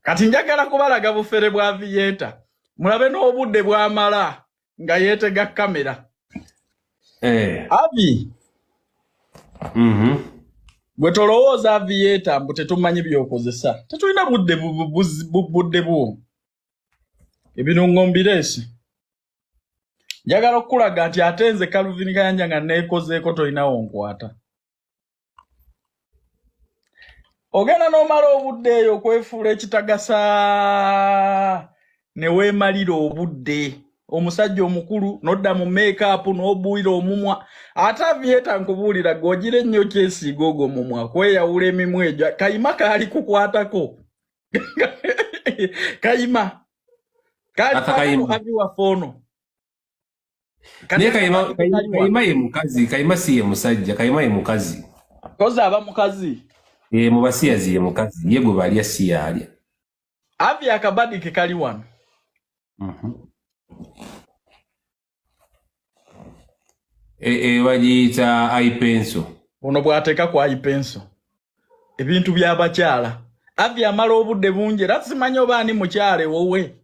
Kati njagala kubalaga bufere bwa Aviator. Mulabe n'obudde bwamala nga yeetega kamera. Avi. Bwe tolowooza Aviator mbu tetumanyi by'okozesa. Tetulina budde bwo. Ebirungo mbiresi. Njagala okulaga nti ate nze Calvin Kayanja nga neekozeeko tolinawo nkwata. Ogenda n'omala obudde eyo okwefuula ekitagasa ne weemalira obudde. Omusajja omukulu nodda mu make-up n'obuulira omumwa. Ate Aviator nkubuulira gwogira ennyo kyesiiga ogwo mumwa kweyawula emimwa egyo. Kayima kaali kukwatako. Kayima. Kaali kuhabiwa fono. Ne Kayima ye mukazi, Kayima si ye musajja, Kayima ye mukazi. Koza aba mukazi. Mu basiyazi ye mukazi, ye gwe balya si yalya. Avi akabadi ke kali wano. Bagiyita ipenso. Ono bw'ateeka ku ipenso. Ebintu by'abakyala. Avi amala obudde bungi era simanyi oba ani mukyala wowe.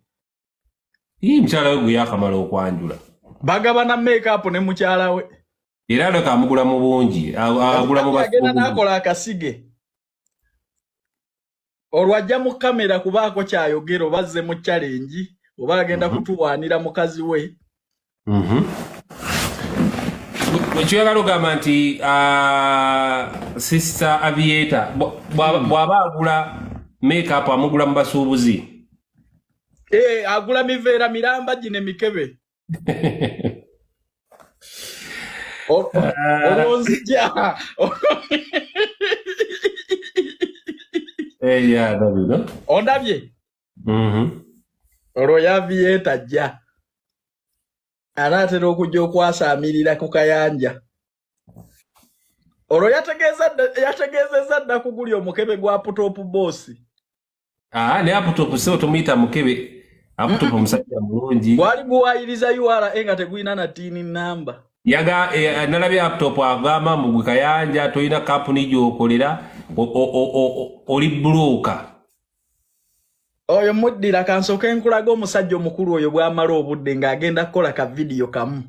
Mukyala we gwe yakamala okwanjula. Bagaba na make-up ne mukyala we. Era leka amugula mu bungi. Agula mu basi. Agenda n'akola akasige. Olwajja mu kamera kubaako kyayogera oba azze mu challenge oba agenda kutuwaanira mukazi we. Bwekyagala ogamba nti Sister Aviator bw'aba agula make-up amugula mu basuubuzi. Agula miveera miramba gine mikebe. Olonzija. Ndabye. Ondabye? Olwo Aviator ajja. Anaatera okujja okwasaamirira ku Kayanja. Olwo yategeezezza dda kugulya omukebe gwa laptop boss. Ne laptop so tumuyita mukebe. Laptop omusajja mulungi. Gwali guwayiriza URL nga tegulina na tini namba. Nalabye laptop agamba mbu Kayanja toyina kampuni gy'okolera oli broker. Oyo muddira kansooke nkulaga omusajja omukulu oyo bw'amala obudde ng'agenda kukola ka video kamu.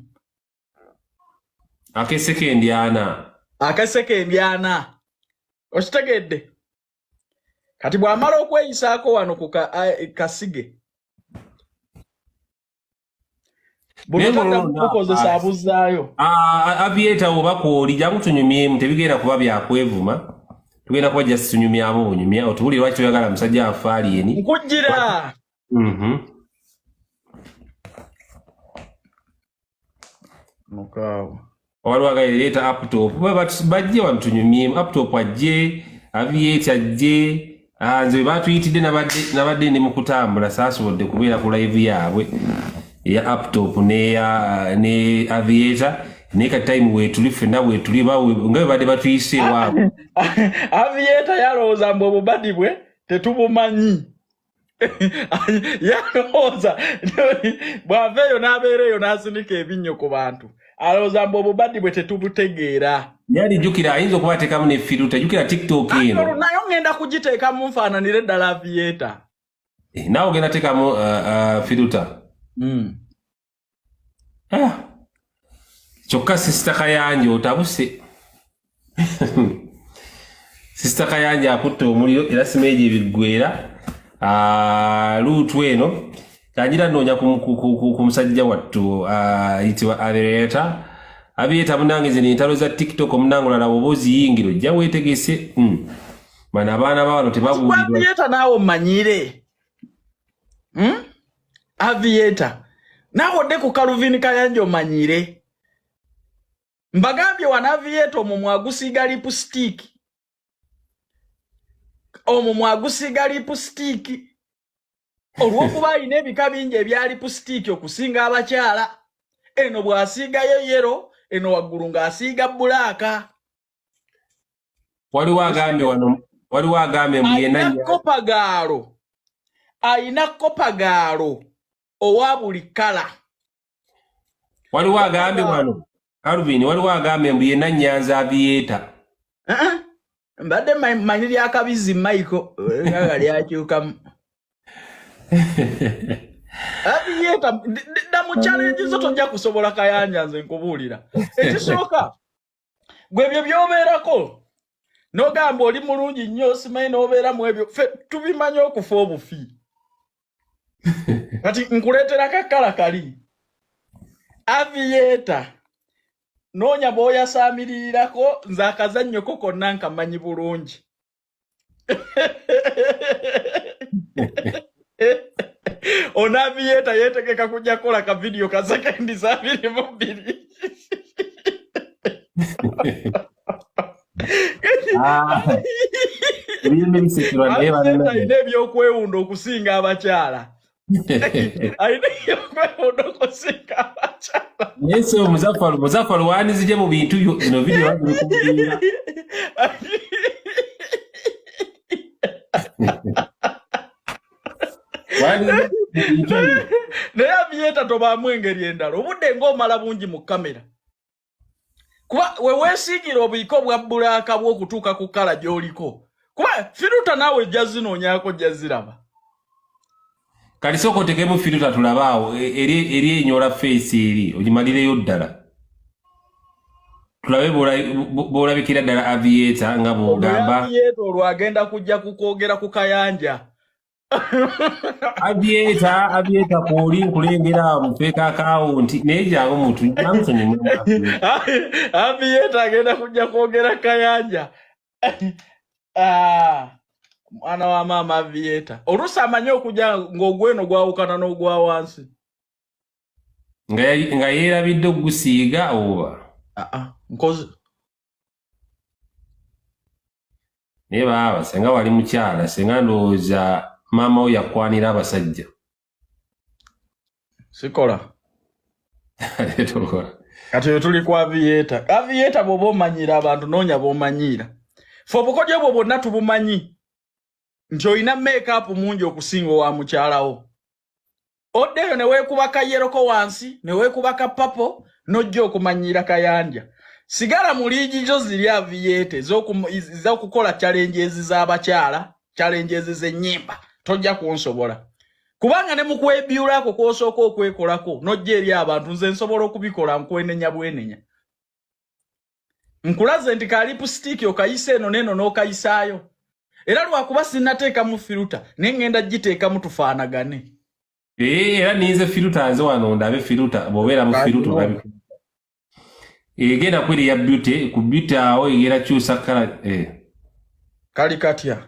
Akesekendi 4. Okitegedde? Kati bw'amala okweyisaako wano ku kasige. Bukozesa abuzaayo. Aviator oba kwoli jangu tunyumyemu tebigenda kuba byakwevuma. Tugenda kuba just tunyumyamu bunyumya otubuli lwaki oyagala musajja afaali eni. Nkujjira. Mukaawa. Waliwo agaleeta laptop bajje wano tunyumyemu laptop ajje Aviator ajje. Nze batuyitidde nabadde ndi mu kutambula saasobodde kubeera ku live yaabwe ya laptop ne Aviator ne ka time wetuli fenna wetuli nga badde batuyise waabo. Aviator yalowooza mbu obubadi bwe tetubumanyi. Yalowooza bw'aveeyo n'abeereyo n'asinika ebinnyo ku bantu. Alowooza mbu obubadi bwe tetubutegeera. Yali jjukira ayinza okubateekamu ne filter jjukira TikTok eno. Naye ngenda kugiteekamu nfaananire ddala Aviator. Naawe ogenda teekamu filter. Kyokka Sister Kayanja otabuse. Sister Kayanja akutte omuliro era simeeje ebiggwera. Luutu eno kanjira nnoonya ku musajja wattu ayitibwa Aviator. Aviator munange zino entalo za TikTok omunange olala bw'oba oziyingira ojja weetegese. Bano abaana bawano tebabuulirwa. Aviator naawe ommanyire. Aviator naawe odde ku Calvin Kayanja ommanyire. Mbagambye wana Aviator omumwa gusiiga lipstick. Omumwa gusiiga lipstick. Olw'okuba alina ebika bingi ebya lipstick okusinga abakyala. Eno bw'asiigayo yero, eno waggulu ng'asiiga bbulaaka. Waliwo agambye mbu yenna ayina kopagaalo owa buli kala. Waliwo agambye wano Calvin waliwo agambye mbu yenna Nyanza Aviator. Mbadde manyi lyakabizi Michael nga lyakyukamu. Aviator da mu challenge zo tojja kusobola Kayanja nze nkubuulira. Ekisooka gwe byo byobeerako n'ogamba oli mulungi nnyo simanyi n'obeera mu ebyo ffe tubimanyi okufa obufi. Kati nkuleetera kakala kali. Aviator noonya bw'oyasaamirirako nze akazannyoko konna nkamanyi bulungi. Ono Aviator yeetegeka kujja kukola ka video ka sekendi za 22. Alina ebyokwewunda okusinga abakyala. Alina ebyokwewunda okusinga abakyala. Yes, Muzaffar wanizije mu bintu bino video wabikubuulira. Naye Aviator tobaamu engeri endala obudde ng'omala bungi mu kamera. Kuba we weesiigira obuyiko bwa bbulaaka bw'okutuuka ku kala gy'oliko. Kuba firuta naawe jazinoonyaako jaziraba. Kati sooka otekemu firuta tulabaawo eri enyola face eri ogimalireyo ddala. Tulabe bw'olabikira ddala Aviator nga bw'ogamba. Aviator olwo agenda kujja kukwogera ku Kayanja. Aviator kwoli nkulengera mu fake account naye jangu muntu nyamusonyi. Aviator agenda kujja kwogera Kayanja. Mwana wa maama Aviator. Oluusi amanyi okujja ng'ogweno gwawukana n'ogwa wansi. Nga yeerabidde okugusiiga oba? Nkozi. Naye baaba senga wali mukyala senga ndowooza maama we yakwanira abasajja. Sikola. Kati tuli ku Aviator. Aviator bw'oba omanyira abantu noonya b'omanyiira. Ffe obukodyo bwo bwonna tubumanyi nti olina make-up mungi okusinga owa mukyalawo. Oddeyo ne weekuba kayeroko wansi ne weekuba ka papo n'ojja okumanyiira Kayanja. Sigala mu liigi zo ziri Aviator ez'okukola challenges z'abakyala, challenges z'ennyimba. Tojja kunsobola. Kubanga ne mu kwebyulako kw'osooka okwekolako n'ojja eri abantu nze nsobola okubikola nkwenenya bwenenya. Nkulaze nti ka lipstick okayise eno neno n'okayisaayo. Era lwakuba sinnateekamu firuta naye ngenda giteekamu tufaanagane. Era ninze firuta nze wano ndabe firuta bw'obeera mu firuta olabi. Egenda kweri ya beauty ku beauty awo egera kyusa kala. Kali katya.